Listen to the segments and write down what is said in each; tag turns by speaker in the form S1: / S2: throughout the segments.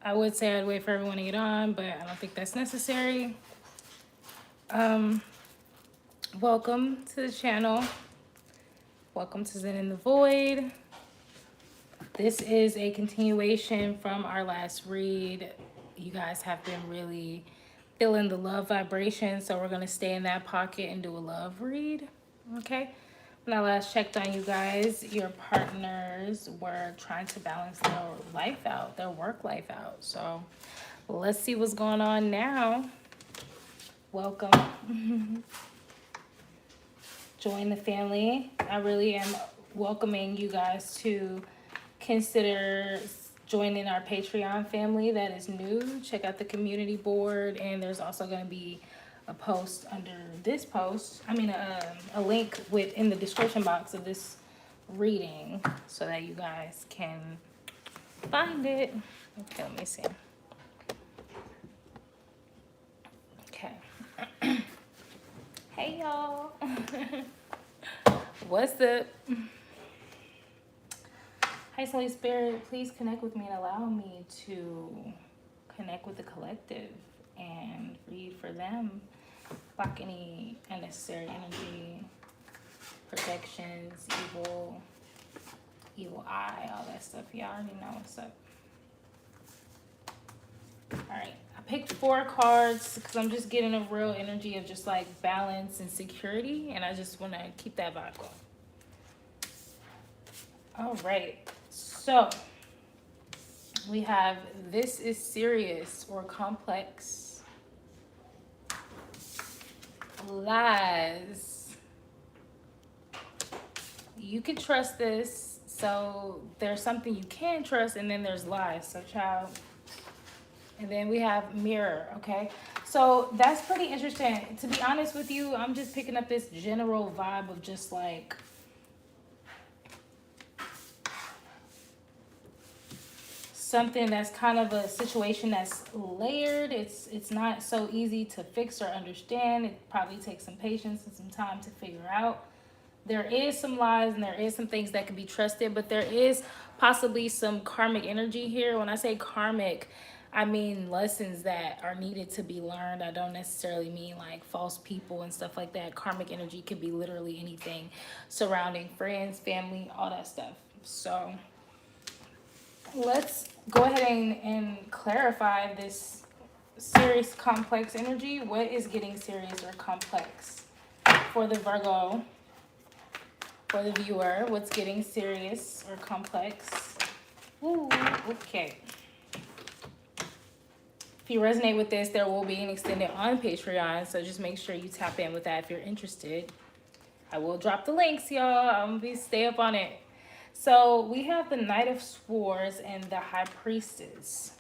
S1: I would say I'd wait for everyone to get on, but I don't think that's necessary. Um, Welcome to the channel. Welcome to Zen in the Void. This is a continuation from our last read. You guys have been really feeling the love vibration, so we're going to stay in that pocket and do a love read. Okay? When I last checked on you guys, your partners were trying to balance their life out, their work life out. So let's see what's going on now. Welcome. Join the family. I really am welcoming you guys to consider joining our Patreon family that is new. Check out the community board, and there's also going to be a post under this post. A link in the description box of this reading so that you guys can find it. Okay, let me see. Okay. Hey, y'all. What's up? Hi, Holy Spirit, please connect with me and allow me to connect with the collective and read for them. Block any unnecessary energy, projections, evil eye, all that stuff. Y'all already know what's up. All right, I picked 4 cards because I'm just getting a real energy of just like balance and security, and I just want to keep that vibe going. All right, so we have this is serious or complex. Lies. You can trust this, so there's something you can trust, and then there's lies. So child. And then we have mirror, okay? So that's pretty interesting. To be honest with you, I'm just picking up this general vibe of just like something that's kind of a situation that's layered. It's not so easy to fix or understand. It probably takes some patience and some time to figure out. There is some lies and there is some things that can be trusted, but there is possibly some karmic energy here. When I say karmic, I mean lessons that are needed to be learned. I don't necessarily mean like false people and stuff like that. Karmic energy could be literally anything surrounding friends, family, all that stuff. So let's go ahead and clarify this serious, complex energy. What is getting serious or complex for the Virgo? For the viewer, what's getting serious or complex? Ooh, okay. If you resonate with this, there will be an extended on Patreon, so just make sure you tap in with that if you're interested. I will drop the links, y'all. I'm gonna be stay up on it. So we have the Knight of Swords and the High Priestess.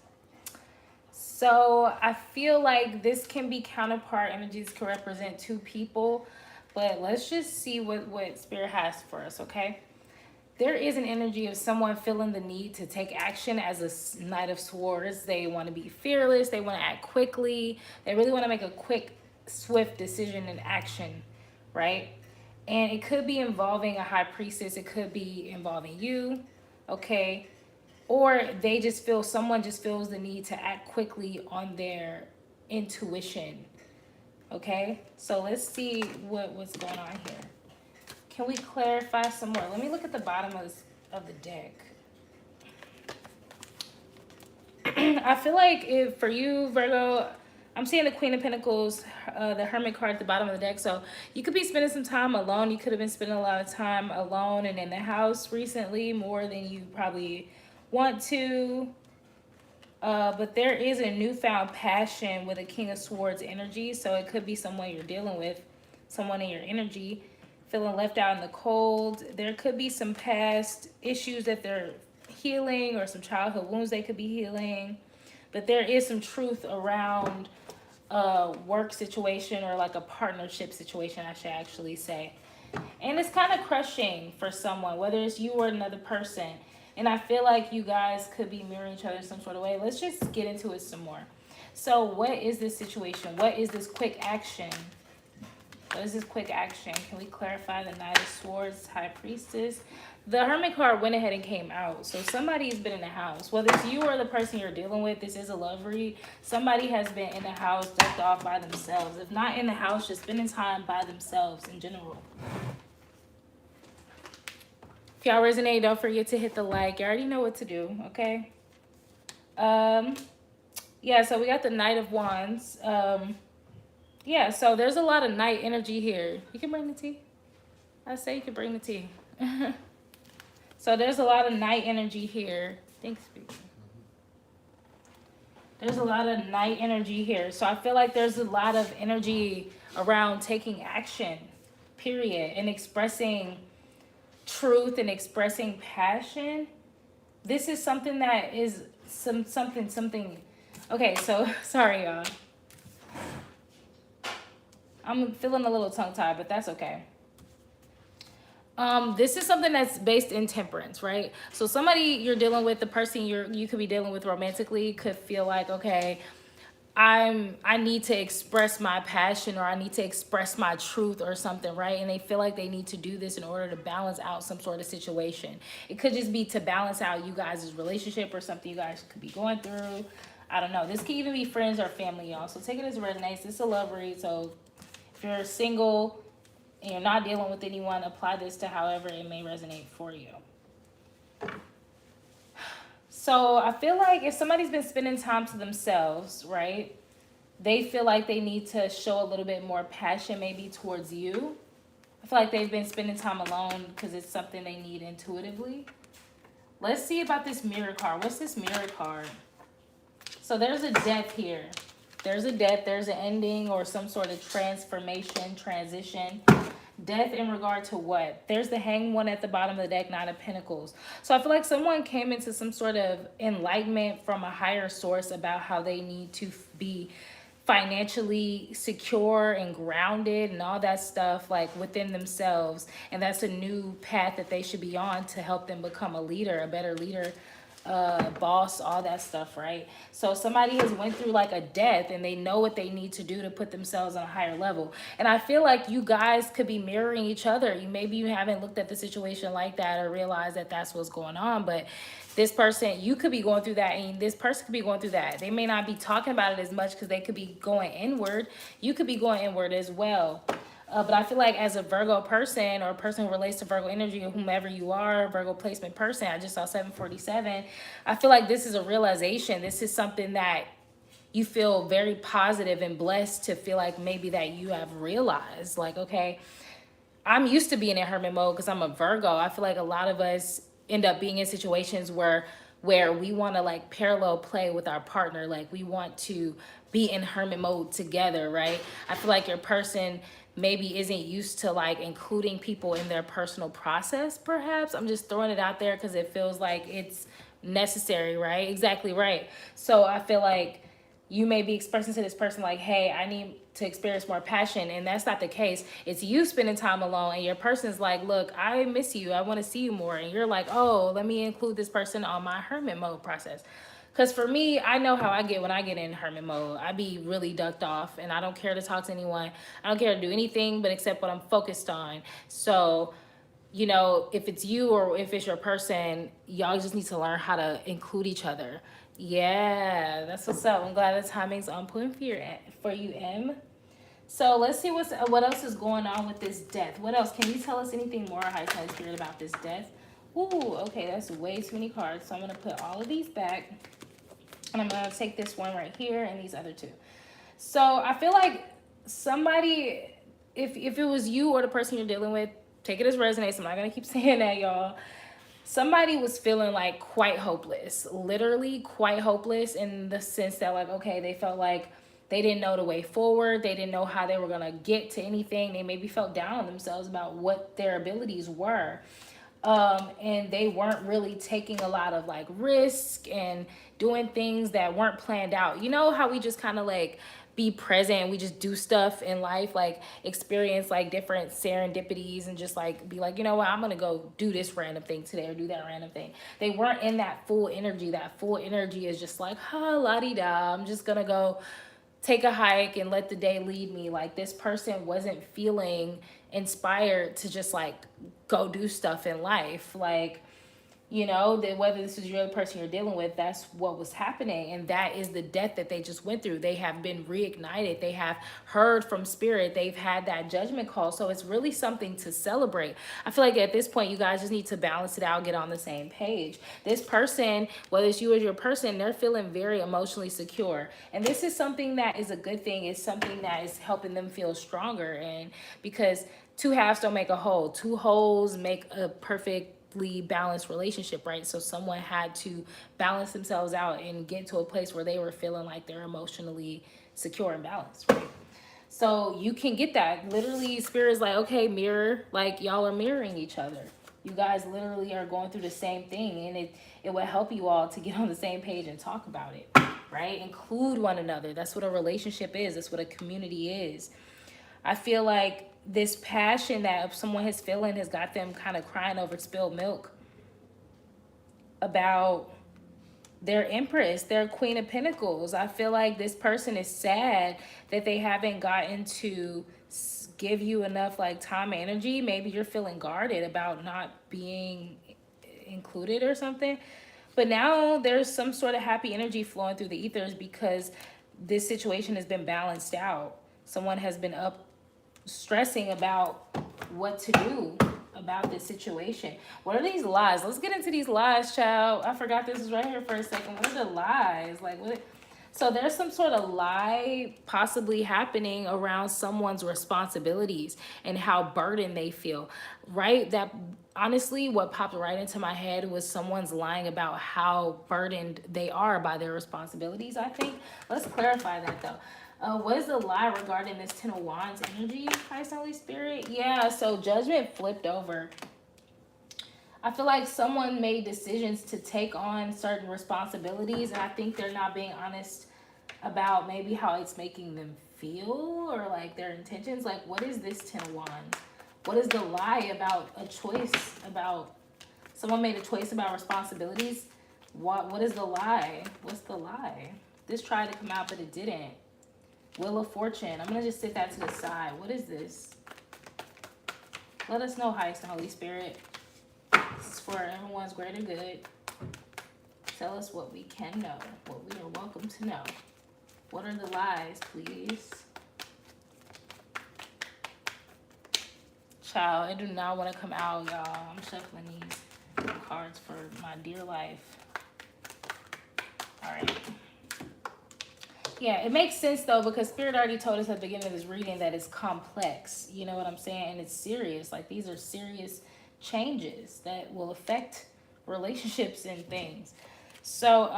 S1: So I feel like this can be counterpart energies, can represent 2 people. But let's just see what Spirit has for us, okay? There is an energy of someone feeling the need to take action as a Knight of Swords. They want to be fearless. They want to act quickly. They really want to make a quick, swift decision and action, right? And it could be involving a High Priestess. It could be involving you, okay? Or they just feel, someone just feels the need to act quickly on their intuition. Okay, so let's see what's going on here. Can we clarify some more? Let me look at the bottom of the deck. I feel like if for you, Virgo, I'm seeing the Queen of Pentacles, the Hermit card at the bottom of the deck. So you could be spending some time alone. You could have been spending a lot of time alone and in the house recently, more than you probably want to. But there is a newfound passion with a King of Swords energy. So it could be someone you're dealing with, someone in your energy, feeling left out in the cold. There could be some past issues that they're healing or some childhood wounds they could be healing. But there is some truth around a work situation or like a partnership situation, I should actually say. And it's kind of crushing for someone, whether it's you or another person. And I feel like you guys could be mirroring each other in some sort of way. Let's just get into it some more. So what is this situation? What is this quick action? What is this quick action? Can we clarify the Knight of Swords, High Priestess? The Hermit card went ahead and came out. So somebody's been in the house. Whether it's you or the person you're dealing with, this is a love read. Somebody has been in the house, ducked off by themselves. If not in the house, just spending time by themselves in general. If y'all resonate, don't forget to hit the like. You already know what to do, okay? Yeah, so we got the Knight of Wands. Yeah, so there's a lot of night energy here. You can bring the tea. I say you can bring the tea. So there's a lot of night energy here. Thanks, baby. There's a lot of night energy here. So I feel like there's a lot of energy around taking action, period, and expressing truth and expressing passion. This is something that is something. Okay, so sorry, y'all. I'm feeling a little tongue-tied, but that's okay. This is something that's based in temperance, right? So somebody you're dealing with, the person you could be dealing with romantically, could feel like, okay, I need to express my passion, or I need to express my truth or something, right? And they feel like they need to do this in order to balance out some sort of situation. It could just be to balance out you guys' relationship or something you guys could be going through. I don't know. This could even be friends or family, y'all. So take it as it resonates. It's a love read. So if you're single and you're not dealing with anyone, apply this to however it may resonate for you. So I feel like if somebody's been spending time to themselves, right, they feel like they need to show a little bit more passion maybe towards you. I feel like they've been spending time alone because it's something they need intuitively. Let's see about this Mirror card. What's this Mirror card? So there's a death here. There's a death, there's an ending or some sort of transformation, transition. Death in regard to what? There's the Hanged One at the bottom of the deck, Nine of Pentacles. So I feel like someone came into some sort of enlightenment from a higher source about how they need to be financially secure and grounded and all that stuff, like within themselves. And that's a new path that they should be on to help them become a leader, a better leader, boss, all that stuff, right? So somebody has went through like a death and they know what they need to do to put themselves on a higher level. And I feel like you guys could be mirroring each other. Maybe you haven't looked at the situation like that or realized that that's what's going on, but this person, you could be going through that, and this person could be going through that. They may not be talking about it as much because they could be going inward. You could be going inward as well. But I feel like as a Virgo person or a person who relates to Virgo energy or whomever you are, Virgo placement person, I just saw 747. I feel like this is a realization. This is something that you feel very positive and blessed to feel like maybe that you have realized. Like, okay, I'm used to being in hermit mode because I'm a Virgo. I feel like a lot of us end up being in situations where we want to like parallel play with our partner. Like we want to be in hermit mode together, right? I feel like your person maybe isn't used to like including people in their personal process, perhaps. I'm just throwing it out there because it feels like it's necessary, right? Exactly right. So I feel like you may be expressing to this person like, hey, I need to experience more passion, and that's not the case. It's you spending time alone and your person's like, look, I miss you, I want to see you more, and you're like, oh, let me include this person on my hermit mode process. Because for me, I know how I get when I get in hermit mode. I be really ducked off and I don't care to talk to anyone. I don't care to do anything but except what I'm focused on. So, you know, if it's you or if it's your person, y'all just need to learn how to include each other. Yeah, that's what's up. I'm glad the timing's on point for you, M. So let's see what else is going on with this death. What else? Can you tell us anything more, High Tide Spirit, about this death? Ooh, okay, that's way too many cards. So I'm going to put all of these back. And I'm going to take this one right here and these other two. So I feel like somebody, if it was you or the person you're dealing with, take it as resonates. I'm not going to keep saying that, y'all. Somebody was feeling like quite hopeless, literally quite hopeless, in the sense that like, okay, they felt like they didn't know the way forward. They didn't know how they were going to get to anything. They maybe felt down on themselves about what their abilities were. And they weren't really taking a lot of like risk and doing things that weren't planned out. You know how we just kind of like be present, we just do stuff in life, like experience like different serendipities and just like be like, you know what, I'm gonna go do this random thing today or do that random thing. They weren't in that full energy. That full energy is just like, ha, la-di-da, I'm just gonna go take a hike and let the day lead me. Like this person wasn't feeling inspired to just like go do stuff in life. Like, you know, that whether this is your person you're dealing with, that's what was happening. And that is the death that they just went through. They have been reignited. They have heard from spirit. They've had that judgment call. So it's really something to celebrate. I feel like at this point, you guys just need to balance it out, get on the same page. This person, whether it's you or your person, they're feeling very emotionally secure. And this is something that is a good thing. It's something that is helping them feel stronger. And because two halves don't make a whole, two wholes make a perfect balanced relationship, right? So someone had to balance themselves out and get to a place where they were feeling like they're emotionally secure and balanced, right? So you can get that. Literally, spirit is like, okay, mirror, like y'all are mirroring each other. You guys literally are going through the same thing, and it will help you all to get on the same page and talk about it, right? Include one another. That's what a relationship is. That's what a community is. I feel like this passion that someone is feeling has got them kind of crying over spilled milk about their Empress, their Queen of Pentacles. I feel like this person is sad that they haven't gotten to give you enough like time and energy. Maybe you're feeling guarded about not being included or something. But now there's some sort of happy energy flowing through the ethers because this situation has been balanced out. Someone has been up stressing about what to do about this situation. What are these lies? Let's get into these lies, child. I forgot this was right here for a second. What are the lies? Like what? So there's some sort of lie possibly happening around someone's responsibilities and how burdened they feel, right? That honestly, what popped right into my head was someone's lying about how burdened they are by their responsibilities, I think. Let's clarify that though. What is the lie regarding this Ten of Wands energy, Christ Holy Spirit? Yeah, so judgment flipped over. I feel like someone made decisions to take on certain responsibilities, and I think they're not being honest about maybe how it's making them feel or like their intentions. Like, what is this Ten of Wands? What is the lie about a choice about someone made a choice about responsibilities? What is the lie? What's the lie? This tried to come out, but it didn't. Wheel of Fortune. I'm going to just sit that to the side. What is this? Let us know, highest and Holy Spirit. This is for everyone's greater good. Tell us what we can know, what we are welcome to know. What are the lies, please? Child, I do not want to come out, y'all. I'm shuffling these cards for my dear life. All right. Yeah, it makes sense though, because Spirit already told us at the beginning of this reading that it's complex. You know what I'm saying? And it's serious. Like these are serious changes that will affect relationships and things. So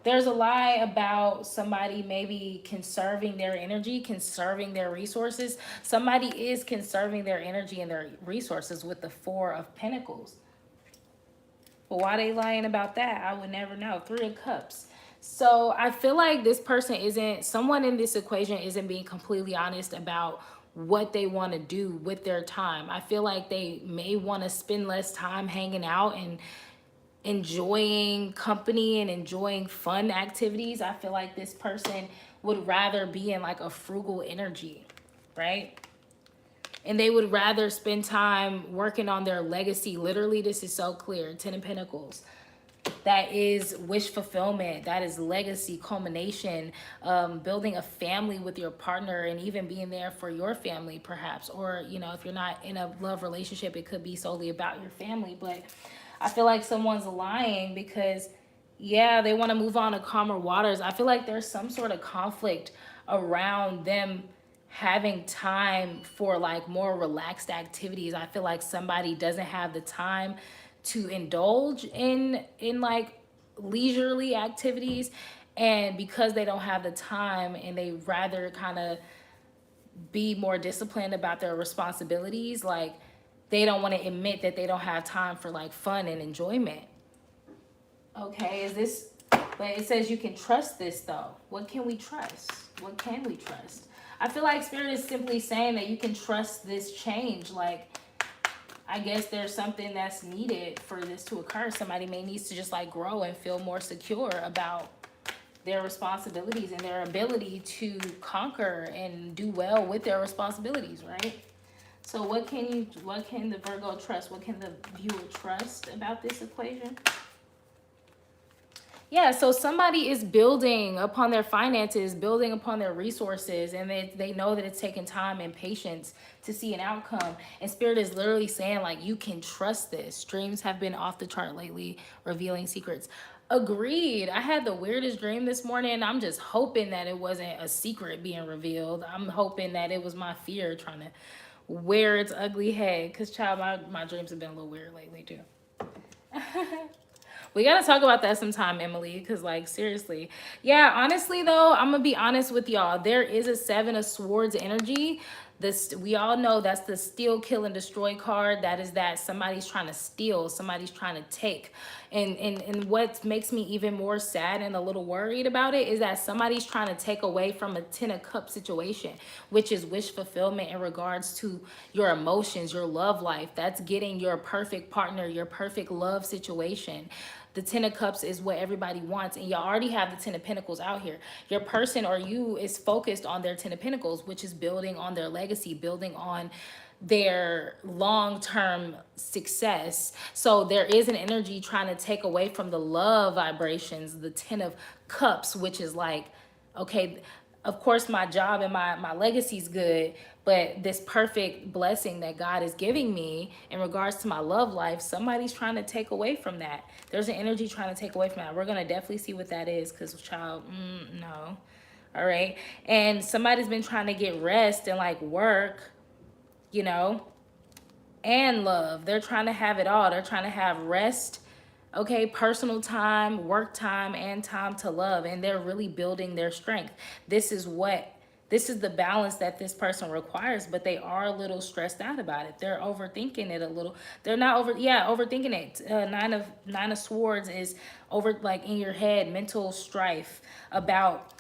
S1: there's a lie about somebody maybe conserving their energy, conserving their resources. Somebody is conserving their energy and their resources with the Four of Pentacles. But why they lying about that, I would never know. Three of Cups. So I feel like this person someone in this equation isn't being completely honest about what they want to do with their time. I feel like they may want to spend less time hanging out and enjoying company and enjoying fun activities. I feel like this person would rather be in like a frugal energy, right? And they would rather spend time working on their legacy. Literally, this is so clear. Ten of Pentacles. That is wish fulfillment. That is legacy, culmination, building a family with your partner and even being there for your family perhaps. Or, you know, if you're not in a love relationship, it could be solely about your family. But I feel like someone's lying because, yeah, they want to move on to calmer waters. I feel like there's some sort of conflict around them having time for like more relaxed activities. I feel like somebody doesn't have the time to indulge in like leisurely activities, and because they don't have the time and they rather kind of be more disciplined about their responsibilities, like they don't want to admit that they don't have time for like fun and enjoyment. Okay, but it says you can trust this though. What can we trust? What can we trust? I feel like Spirit is simply saying that you can trust this change. Like, I guess there's something that's needed for this to occur. Somebody may need to just like grow and feel more secure about their responsibilities and their ability to conquer and do well with their responsibilities, right? So what can the Virgo trust? What can the viewer trust about this equation? Yeah, so somebody is building upon their finances, building upon their resources, and they know that it's taking time and patience to see an outcome. And Spirit is literally saying, like, you can trust this. Dreams have been off the chart lately, revealing secrets. Agreed. I had the weirdest dream this morning. I'm just hoping that it wasn't a secret being revealed. I'm hoping that it was my fear trying to wear its ugly head. Because, child, my dreams have been a little weird lately, too. We gotta talk about that sometime, Emily, because, like, seriously. Yeah, honestly, though, I'm gonna be honest with y'all. There is a Seven of Swords energy. This, we all know that's the steal, kill, and destroy card. That is that somebody's trying to steal, somebody's trying to take. And what makes me even more sad and a little worried about it is that somebody's trying to take away from a Ten of Cups situation, which is wish fulfillment in regards to your emotions, your love life. That's getting your perfect partner, your perfect love situation. The Ten of Cups is what everybody wants, and you already have the Ten of Pentacles out here. Your person or you is focused on their Ten of Pentacles, which is building on their legacy, building on their long-term success. So there is an energy trying to take away from the love vibrations, the Ten of Cups, which is like, okay, of course my job and my legacy is good, but this perfect blessing that God is giving me in regards to my love life, somebody's trying to take away from that. There's an energy trying to take away from that. We're going to definitely see what that is, because child, no. All right. And somebody's been trying to get rest and like work, you know, and love. They're trying to have it all. They're trying to have rest, okay, personal time, work time, and time to love. And they're really building their strength. This is the balance that this person requires, but they are a little stressed out about it. They're overthinking it a little. They're not overthinking it. Nine of Swords is over, like, in your head, mental strife about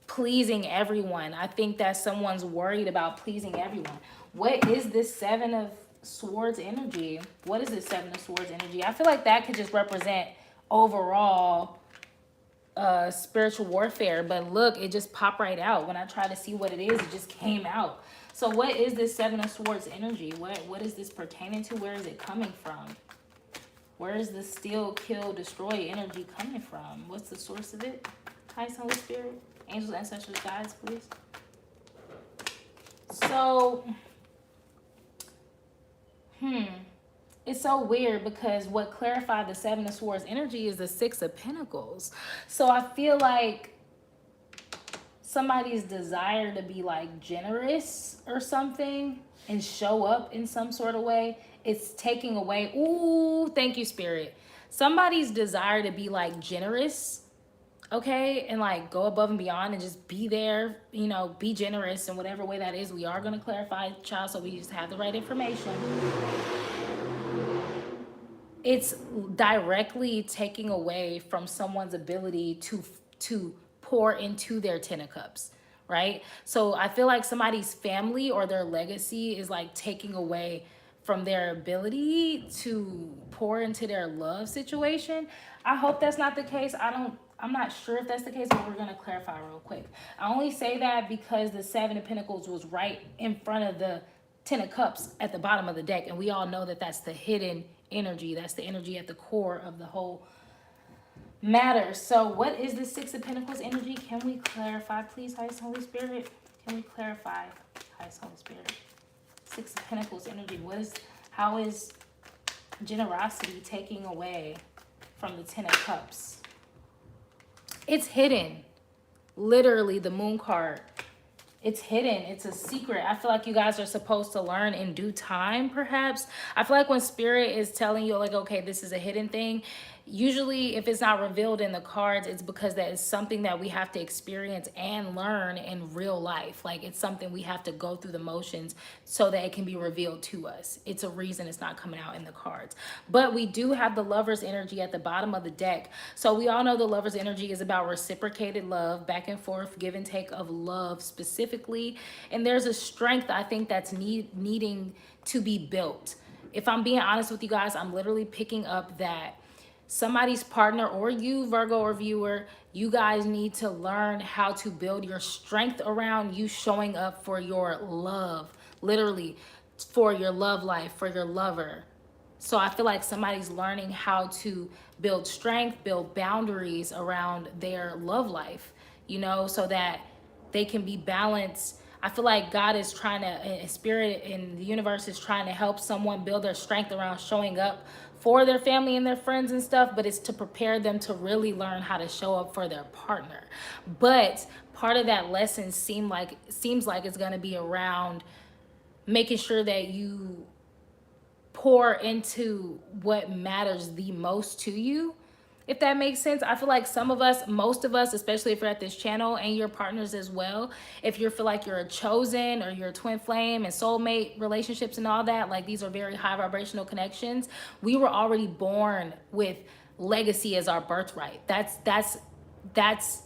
S1: pleasing everyone. I think that someone's worried about pleasing everyone. What is this Seven of Swords energy? What is this Seven of Swords energy? I feel like that could just represent overall spiritual warfare, but look, it just popped right out. When I tried to see what it is, it just came out. So what is this Seven of Swords energy? What is this pertaining to? Where is it coming from? Where is the steal, kill, destroy energy coming from? What's the source of it? Hi, Holy Spirit. Angels, ancestors, guides, please. So, it's so weird because what clarified the Seven of Swords energy is the Six of Pentacles. So I feel like somebody's desire to be like generous or something and show up in some sort of way, it's taking away. Ooh, thank you, Spirit. Somebody's desire to be like generous, okay, and like go above and beyond and just be there, you know, be generous in whatever way that is. We are going to clarify, child, so we just have the right information. It's directly taking away from someone's ability to pour into their Ten of Cups, right? So I feel like somebody's family or their legacy is like taking away from their ability to pour into their love situation. I hope that's not the case. I'm not sure if that's the case, but we're going to clarify real quick. I only say that because the Seven of Pentacles was right in front of the Ten of Cups at the bottom of the deck. And we all know that that's the hidden energy. That's the energy at the core of the whole matter. So what is the Six of Pentacles energy? Can we clarify, please, highest Holy Spirit? Can we clarify, highest Holy Spirit? Six of Pentacles energy. How is generosity taking away from the Ten of Cups? It's hidden. Literally, the Moon card. It's hidden. It's a secret. I feel like you guys are supposed to learn in due time, perhaps. I feel like when Spirit is telling you, like, okay, this is a hidden thing, usually if it's not revealed in the cards, it's because that is something that we have to experience and learn in real life. Like, it's something we have to go through the motions so that it can be revealed to us. It's a reason it's not coming out in the cards. But we do have the Lover's energy at the bottom of the deck. So we all know the Lover's energy is about reciprocated love, back and forth, give and take of love specifically. And there's a strength, I think, that's needing to be built. If I'm being honest with you guys, I'm literally picking up that somebody's partner, or you, Virgo or viewer, you guys need to learn how to build your strength around you showing up for your love, literally for your love life, for your lover. So I feel like somebody's learning how to build strength, build boundaries around their love life, you know, so that they can be balanced. I feel like God is trying to, spirit in the universe is trying to help someone build their strength around showing up for their family and their friends and stuff, but it's to prepare them to really learn how to show up for their partner. But part of that lesson seems like it's going to be around making sure that you pour into what matters the most to you, if that makes sense. I feel like some of us, most of us, especially if you're at this channel, and your partners as well, if you feel like you're a chosen or you're a twin flame and soulmate relationships and all that, like these are very high vibrational connections. We were already born with legacy as our birthright. That's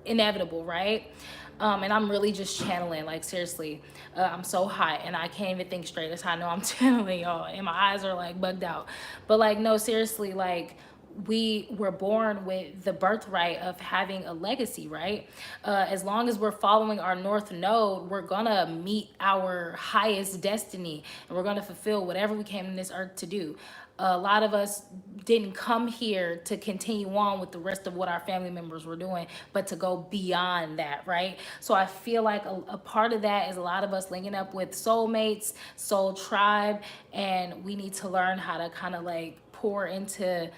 S1: inevitable, right? And I'm really just channeling, like seriously. I'm so high and I can't even think straight. That's how I know I'm channeling, y'all, and my eyes are like bugged out. But like, no, seriously, like we were born with the birthright of having a legacy, right? As long as we're following our north node, we're gonna meet our highest destiny, and we're gonna fulfill whatever we came to this earth to do. A lot of us didn't come here to continue on with the rest of what our family members were doing, but to go beyond that, right? So I feel like a part of that is a lot of us linking up with soulmates, soul tribe, and we need to learn how to kind of like pour into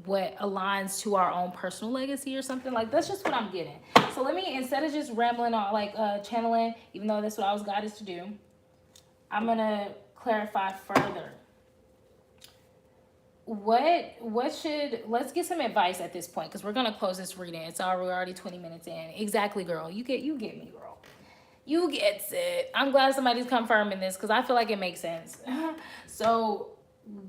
S1: what aligns to our own personal legacy or something. Like, that's just what I'm getting. So let me, instead of just rambling on, like channeling, even though that's what I was guided to do, I'm gonna clarify further. What should, let's get some advice at this point, because we're gonna close this reading. We're already 20 minutes in. Exactly, girl. You get me, girl. You gets it. I'm glad somebody's confirming this, because I feel like it makes sense. So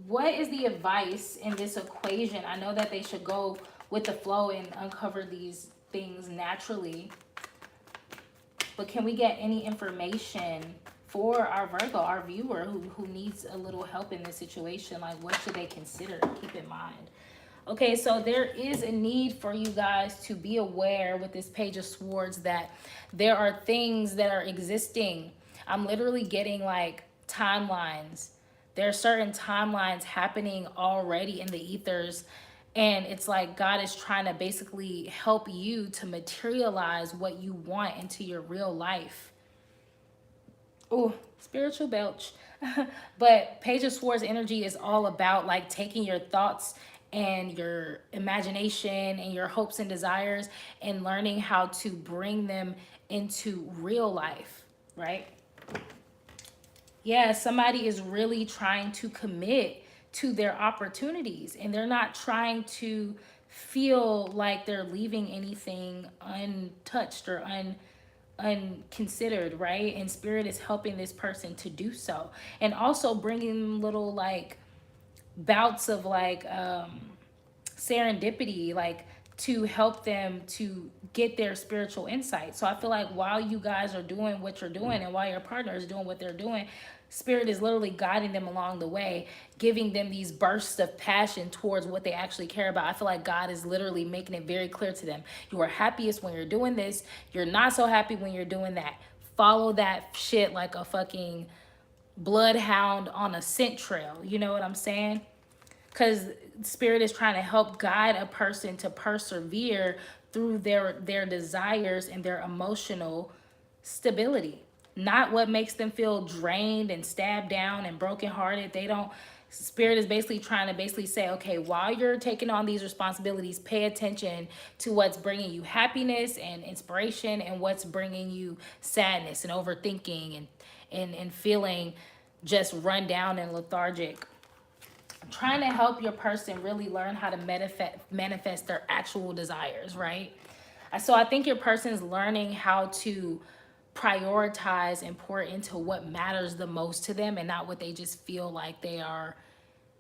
S1: what is the advice in this equation? I know that they should go with the flow and uncover these things naturally, but can we get any information for our Virgo, our viewer, who needs a little help in this situation? Like, what should they consider? Keep in mind. Okay, so there is a need for you guys to be aware with this Page of Swords that there are things that are existing. I'm literally getting like timelines. There are certain timelines happening already in the ethers, and it's like God is trying to basically help you to materialize what you want into your real life. Oh, spiritual belch. But Page of Swords energy is all about like taking your thoughts and your imagination and your hopes and desires and learning how to bring them into real life, right? Yeah, somebody is really trying to commit to their opportunities, and they're not trying to feel like they're leaving anything untouched or unconsidered, right? And spirit is helping this person to do so, and also bringing little like bouts of like serendipity, like to help them to get their spiritual insight. So I feel like while you guys are doing what you're doing, and while your partner is doing what they're doing, spirit is literally guiding them along the way, giving them these bursts of passion towards what they actually care about. I feel like God is literally making it very clear to them. You are happiest when you're doing this. You're not so happy when you're doing that. Follow that shit like a fucking bloodhound on a scent trail. You know what I'm saying? Because spirit is trying to help guide a person to persevere through their desires and their emotional stability, not what makes them feel drained and stabbed down and brokenhearted. They don't. Spirit is basically trying to basically say, okay, while you're taking on these responsibilities, pay attention to what's bringing you happiness and inspiration, and what's bringing you sadness and overthinking and feeling just run down and lethargic. Trying to help your person really learn how to manifest their actual desires, right? So I think your person's learning how to prioritize and pour into what matters the most to them, and not what they just feel like they are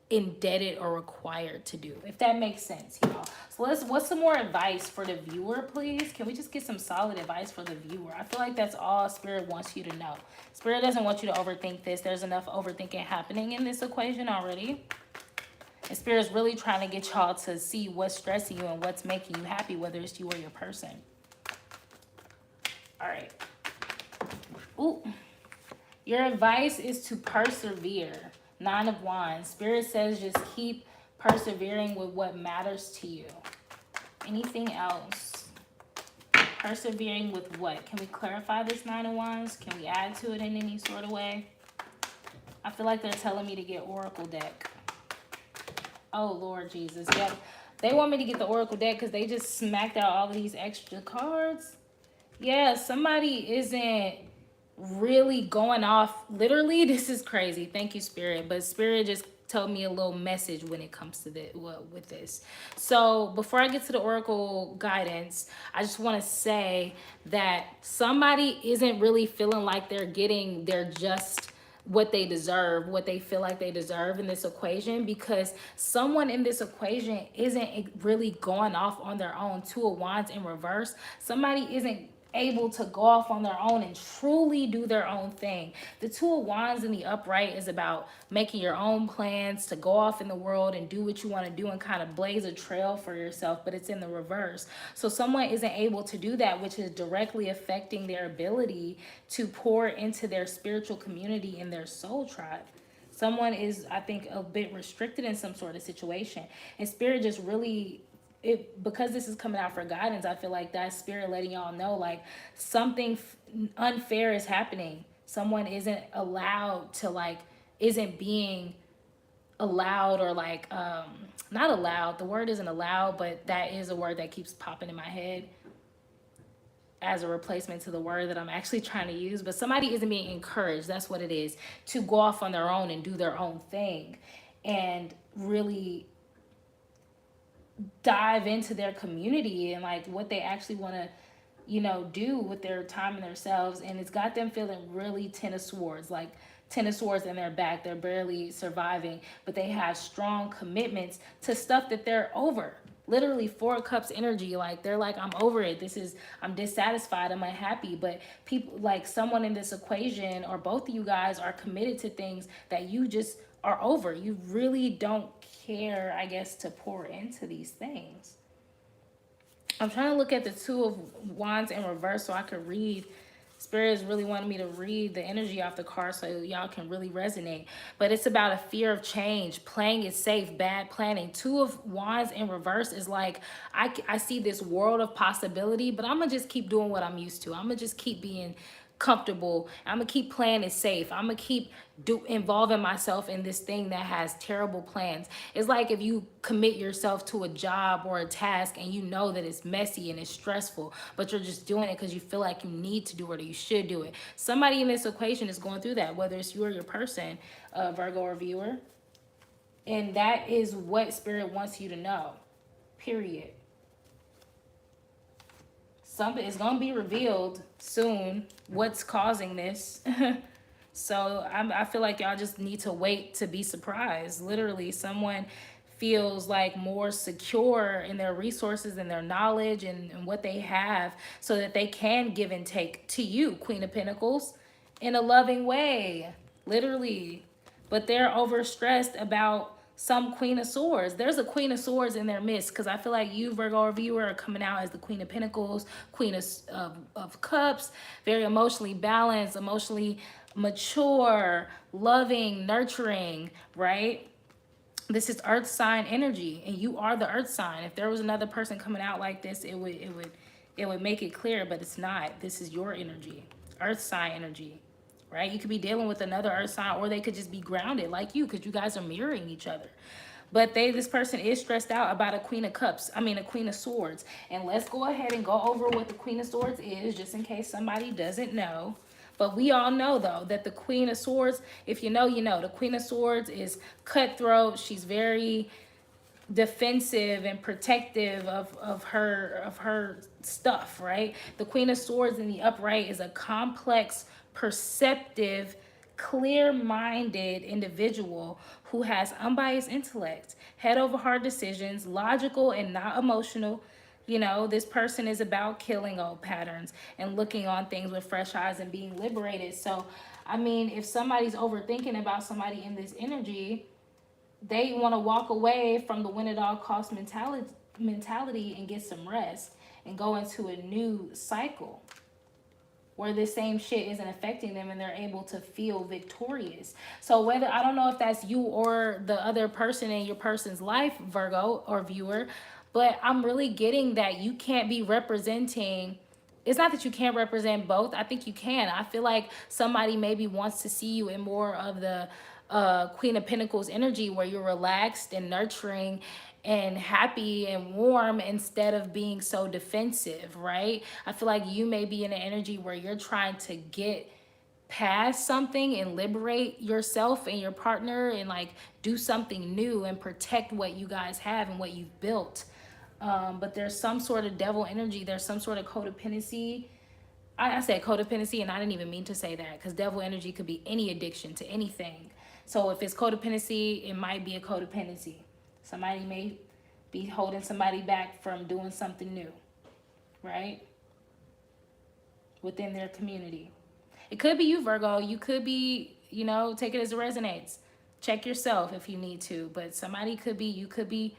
S1: indebted or required to do, if that makes sense, y'all. So what's some more advice for the viewer, please? Can we just get some solid advice for the viewer? I feel like that's all spirit wants you to know. Spirit doesn't want you to overthink this. There's enough overthinking happening in this equation already. And Spirit's really trying to get y'all to see what's stressing you and what's making you happy, whether it's you or your person. All right. Ooh. Your advice is to persevere. 9 of Wands. Spirit says just keep persevering with what matters to you. Anything else? Persevering with what? Can we clarify this 9 of Wands? Can we add to it in any sort of way? I feel like they're telling me to get Oracle deck. Oh, Lord Jesus. Yep. They want me to get the Oracle deck because they just smacked out all of these extra cards. Yeah, somebody isn't really going off. Literally, this is crazy. Thank you, Spirit. But Spirit just told me a little message when it comes to with this. So before I get to the Oracle guidance, I just want to say that somebody isn't really feeling like they're getting their just what they deserve, what they feel like they deserve in this equation, because someone in this equation isn't really going off on their own. 2 of Wands in reverse. Somebody isn't able to go off on their own and truly do their own thing. The 2 of Wands in the upright is about making your own plans to go off in the world and do what you want to do and kind of blaze a trail for yourself, but it's in the reverse. So someone isn't able to do that, which is directly affecting their ability to pour into their spiritual community and their soul tribe. Someone is, I think, a bit restricted in some sort of situation. And Spirit just really, because this is coming out for guidance, I feel like that Spirit letting y'all know like something unfair is happening. Someone isn't allowed to like, isn't being allowed, or like not allowed, the word isn't allowed, but that is a word that keeps popping in my head as a replacement to the word that I'm actually trying to use. But somebody isn't being encouraged, that's what it is, to go off on their own and do their own thing and really dive into their community and like what they actually want to, you know, do with their time and themselves. And it's got them feeling really 10 of Swords, like 10 of Swords in their back. They're barely surviving, but they have strong commitments to stuff that they're over. Literally 4 of Cups energy, like they're like, I'm over it. I'm dissatisfied, I'm unhappy. But people, like someone in this equation or both of you guys are committed to things that you just are over. You really don't care, I guess, to pour into these things. I'm trying to look at the 2 of Wands in reverse so I could read. Spirit is really wanting me to read the energy off the card so y'all can really resonate. But it's about a fear of change, playing it safe, bad planning. 2 of Wands in reverse is like, I see this world of possibility, but I'm going to just keep doing what I'm used to. I'm going to just keep being comfortable. I'm going to keep playing it safe. I'm going to keep involving myself in this thing that has terrible plans. It's like if you commit yourself to a job or a task and you know that it's messy and it's stressful, but you're just doing it because you feel like you need to do it or you should do it. Somebody in this equation is going through that, whether it's you or your person, Virgo or viewer. And that is what Spirit wants you to know, period. Something is going to be revealed soon what's causing this. So I feel like y'all just need to wait to be surprised. Literally, someone feels like more secure in their resources and their knowledge and what they have so that they can give and take to you, Queen of Pentacles, in a loving way. Literally. But they're overstressed about some Queen of Swords. There's a Queen of Swords in their midst, because I feel like you, Virgo or viewer, are coming out as the Queen of Pentacles, Queen of Cups, very emotionally balanced, emotionally mature, loving, nurturing, right? This is earth sign energy, and you are the earth sign. If there was another person coming out like this, it would make it clear, but it's not. This is your energy, earth sign energy. Right? You could be dealing with another earth sign, or they could just be grounded like you, because you guys are mirroring each other. But this person is stressed out about a Queen of Cups. I mean, a Queen of Swords. And let's go ahead and go over what the Queen of Swords is, just in case somebody doesn't know. But we all know, though, that the Queen of Swords, if you know, you know. The Queen of Swords is cutthroat. She's very defensive and protective of her stuff, right? The Queen of Swords in the upright is a complex, perceptive, clear-minded individual who has unbiased intellect, head over heart decisions, logical and not emotional. You know, this person is about killing old patterns and looking on things with fresh eyes and being liberated. So, I mean, if somebody's overthinking about somebody in this energy, they want to walk away from the win at all cost mentality and get some rest and go into a new cycle where this same shit isn't affecting them and they're able to feel victorious. So whether, I don't know if that's you or the other person in your person's life, Virgo or viewer, but I'm really getting that you can't be representing, it's not that you can't represent both. I think you can. I feel like somebody maybe wants to see you in more of the Queen of Pentacles energy where you're relaxed and nurturing and happy and warm instead of being so defensive, right? I feel like you may be in an energy where you're trying to get past something and liberate yourself and your partner and like do something new and protect what you guys have and what you've built. But there's some sort of devil energy, there's some sort of codependency. I said codependency and I didn't even mean to say that because devil energy could be any addiction to anything. So if it's codependency, it might be a codependency. Somebody may be holding somebody back from doing something new, right? Within their community. It could be you, Virgo. You could be, take it as it resonates. Check yourself if you need to. But somebody could be, you could be,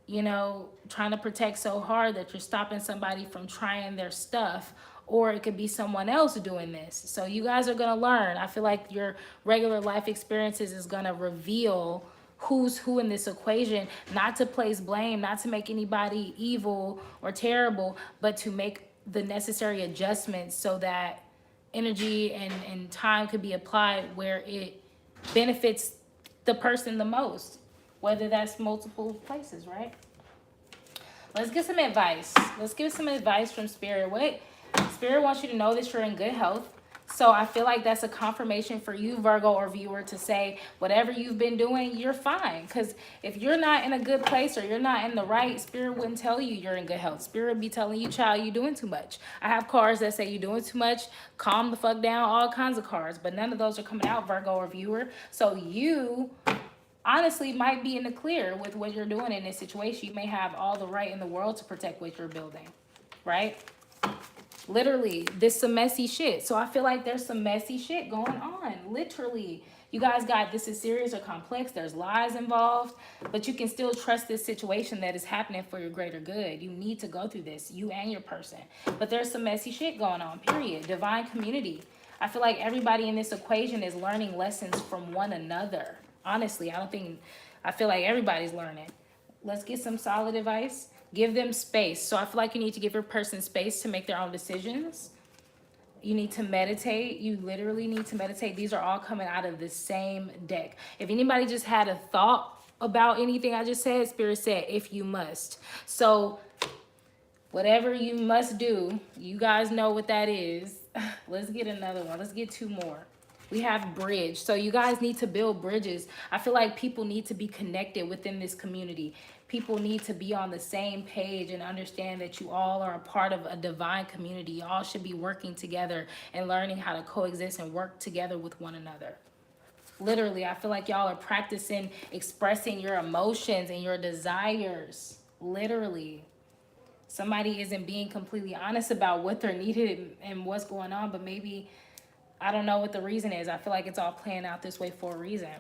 S1: trying to protect so hard that you're stopping somebody from trying their stuff. Or it could be someone else doing this. So you guys are going to learn. I feel like your regular life experiences is going to reveal who's who in this equation, not to place blame, not to make anybody evil or terrible, but to make the necessary adjustments so that energy and time could be applied where it benefits the person the most, whether that's multiple places, right? Let's get some advice. Let's give some advice from Spirit. What Spirit wants you to know that you're in good health. So I feel like that's a confirmation for you, Virgo or viewer, to say whatever you've been doing, you're fine. Because if you're not in a good place or you're not in the right, Spirit wouldn't tell you you're in good health. Spirit would be telling you, child, you're doing too much. I have cards that say you're doing too much, calm the fuck down, all kinds of cards. But none of those are coming out, Virgo or viewer. So you honestly might be in the clear with what you're doing in this situation. You may have all the right in the world to protect what you're building, right? Literally, this some messy shit. So I feel like there's some messy shit going on. Literally. You guys got, this is serious or complex. There's lies involved. But you can still trust this situation that is happening for your greater good. You need to go through this, you and your person. But there's some messy shit going on, period. Divine community. I feel like everybody in this equation is learning lessons from one another. Honestly, I feel like everybody's learning. Let's get some solid advice. Give them space. So I feel like you need to give your person space to make their own decisions. You need to meditate. You literally need to meditate. These are all coming out of the same deck. If anybody just had a thought about anything I just said, Spirit said, if you must. So whatever you must do, you guys know what that is. Let's get another one. Let's get two more. We have bridge. So you guys need to build bridges. I feel like people need to be connected within this community. People need to be on the same page and understand that you all are a part of a divine community. You all should be working together and learning how to coexist and work together with one another. Literally, I feel like y'all are practicing expressing your emotions and your desires. Literally. Somebody isn't being completely honest about what they're needed and what's going on, but maybe, I don't know what the reason is. I feel like it's all playing out this way for a reason.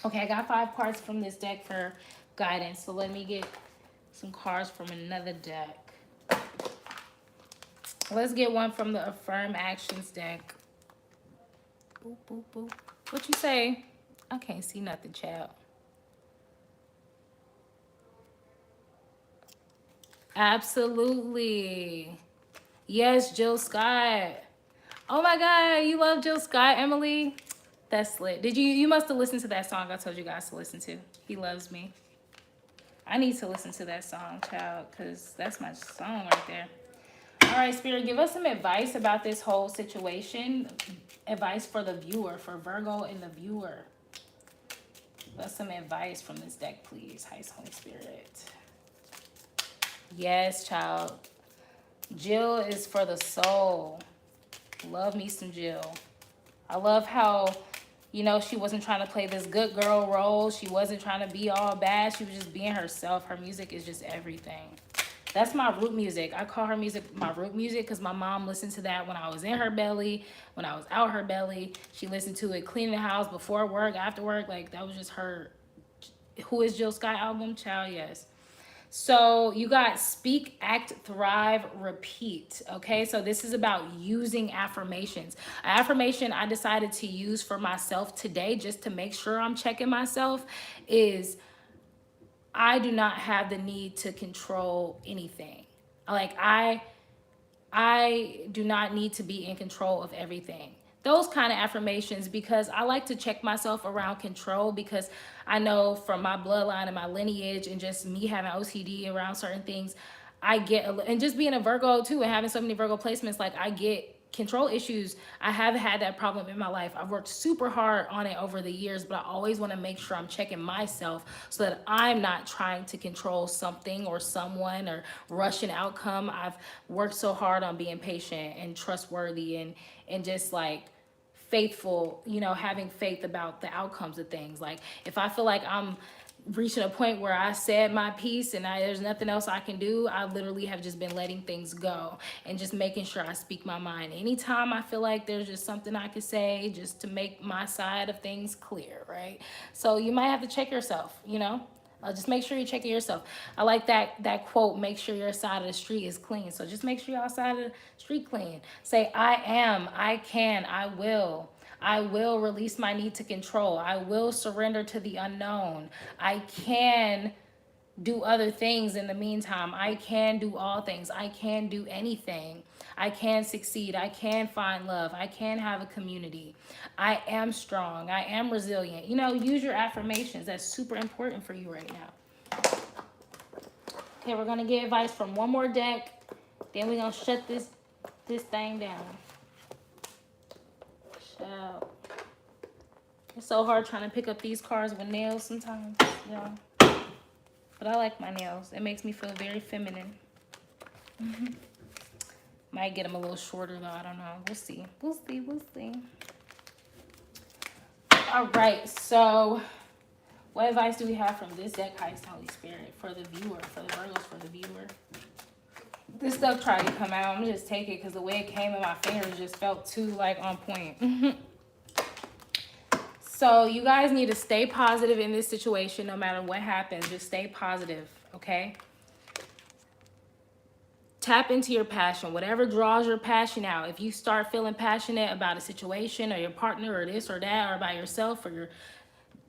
S1: Okay, I got 5 cards from this deck for guidance. So let me get some cards from another deck. Let's get one from the Affirm Actions deck. Boop, boop, boop. What you say? I can't see nothing, child. Absolutely. Yes, Jill Scott. Oh my God, you love Jill Scott, Emily? That's lit. You must have listened to that song I told you guys to listen to. He Loves Me. I need to listen to that song, child, because that's my song right there. All right, Spirit, give us some advice about this whole situation. Advice for the viewer, for Virgo and the viewer. Give us some advice from this deck, please. Hi, Holy Spirit. Yes, child. Jill is for the soul. Love me some Jill. I love how, she wasn't trying to play this good girl role. She wasn't trying to be all bad. She was just being herself. Her music is just everything. That's my root music. I call her music my root music because my mom listened to that when I was in her belly, when I was out her belly. She listened to it cleaning the house, before work, after work. Like, that was just her Who is Jill Scott album? Child, yes. So you got speak, act, thrive, repeat. Okay, so this is about using affirmations. An affirmation I decided to use for myself today, just to make sure I'm checking myself, is I do not have the need to control anything. Like I do not need to be in control of everything. Those kind of affirmations, because I like to check myself around control, because I know from my bloodline and my lineage and just me having OCD around certain things, I get, and just being a Virgo too and having so many Virgo placements, like I get control issues. I have had that problem in my life. I've worked super hard on it over the years, but I always want to make sure I'm checking myself so that I'm not trying to control something or someone or rush an outcome. I've worked so hard on being patient and trustworthy and just like faithful, you know, having faith about the outcomes of things. Like if I feel like I'm reaching a point where I said my piece and there's nothing else I can do, I literally have just been letting things go and just making sure I speak my mind. Anytime I feel like there's just something I could say just to make my side of things clear, right? So you might have to check yourself, you know? Just make sure you're checking yourself. I like that quote, make sure your side of the street is clean. So just make sure your side of the street clean. Say, I am, I can, I will. I will release my need to control. I will surrender to the unknown. I can do other things in the meantime. I can do all things. I can do anything. I can succeed. I can find love. I can have a community. I am strong. I am resilient. You know, use your affirmations. That's super important for you right now. Okay, we're gonna get advice from one more deck. Then we're gonna shut this thing down. Child. It's so hard trying to pick up these cards with nails sometimes, y'all. But I like my nails. It makes me feel very feminine. Might get them a little shorter though. I don't know. We'll see. We'll see. We'll see. All right. So, what advice do we have from this deck, Highest Holy Spirit, for the viewer, for the Virgos, for the viewer? This stuff tried to come out. I'm gonna just take it because the way it came in my fingers just felt too like on point. So you guys need to stay positive in this situation no matter what happens. Just stay positive, okay? Tap into your passion. Whatever draws your passion out. If you start feeling passionate about a situation or your partner or this or that or about yourself or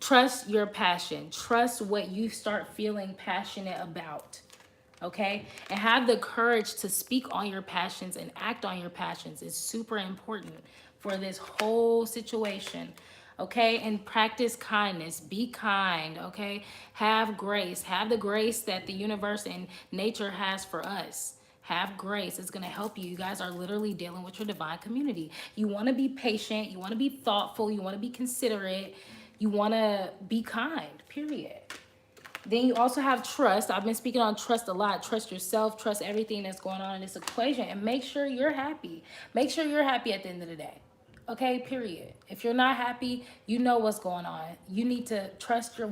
S1: trust your passion. Trust what you start feeling passionate about, okay? And have the courage to speak on your passions and act on your passions. It's super important for this whole situation. Okay, and practice kindness. Be kind, okay? Have grace. Have the grace that the universe and nature has for us. Have grace. It's going to help you. You guys are literally dealing with your divine community. You want to be patient. You want to be thoughtful. You want to be considerate. You want to be kind, period. Then you also have trust. I've been speaking on trust a lot. Trust yourself. Trust everything that's going on in this equation. And make sure you're happy. Make sure you're happy at the end of the day. Okay, period. If you're not happy, you know what's going on. You need to trust your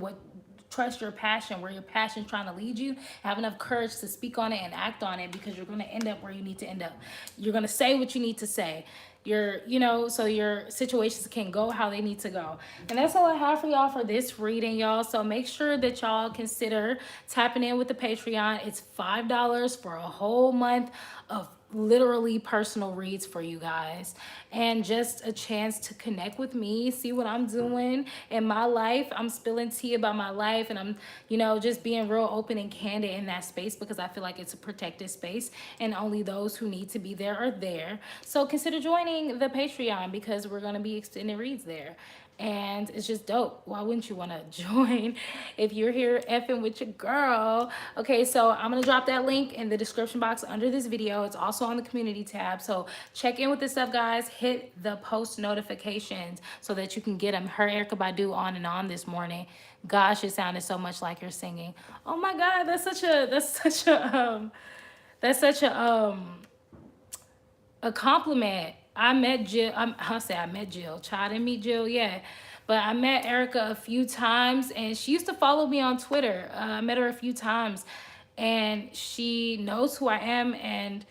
S1: passion, where your passion's trying to lead you. Have enough courage to speak on it and act on it, because you're going to end up where you need to end up. You're going to say what you need to say. So your situations can go how they need to go. And that's all I have for y'all for this reading, y'all. So make sure that y'all consider tapping in with the Patreon. It's $5 for a whole month of literally personal reads for you guys, and just a chance to connect with me, see what I'm doing in my life. I'm spilling tea about my life, and I'm just being real open and candid in that space, because I feel like it's a protected space and only those who need to be there are there. So consider joining the Patreon, because we're going to be extending reads there. And it's just dope. Why wouldn't you want to join if you're here effing with your girl? Okay, so I'm going to drop that link in the description box under this video. It's also on the community tab. So check in with this stuff, guys. Hit the post notifications so that you can get them. Her Erykah Badu on and on this morning. Gosh, it sounded so much like you're singing. Oh my God, that's such a compliment. I met Jill. I met Jill. Child, didn't meet Jill yet. But I met Erykah a few times, and she used to follow me on Twitter. I met her a few times, and she knows who I am, and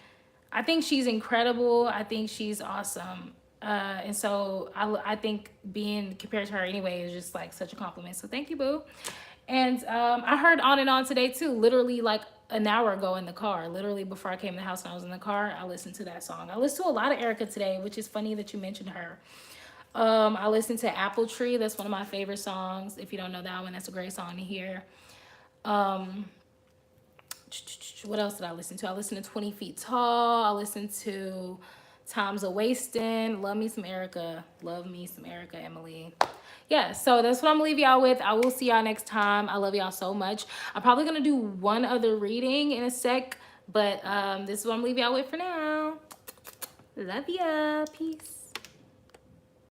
S1: I think she's incredible. I think she's awesome. And so I think being compared to her anyway is just like such a compliment. So thank you, boo. And I heard On and On today too, literally like an hour ago in the car. Literally before I came in the house and I was in the car, I listened to that song. I listened to a lot of Erica today, which is funny that you mentioned her. I listened to Apple Tree. That's one of my favorite songs. If you don't know that one, that's a great song to hear. Um, what else did I listen to? I listened to 20 Feet Tall. I listened to Time's a Wasting. Love me some Erica. Love me some Erica, Emily. Yeah, so that's what I'm gonna leave y'all with. I will see y'all next time. I love y'all so much. I'm probably gonna do one other reading in a sec, but this is what I'm gonna leave y'all with for now. Love ya. Peace.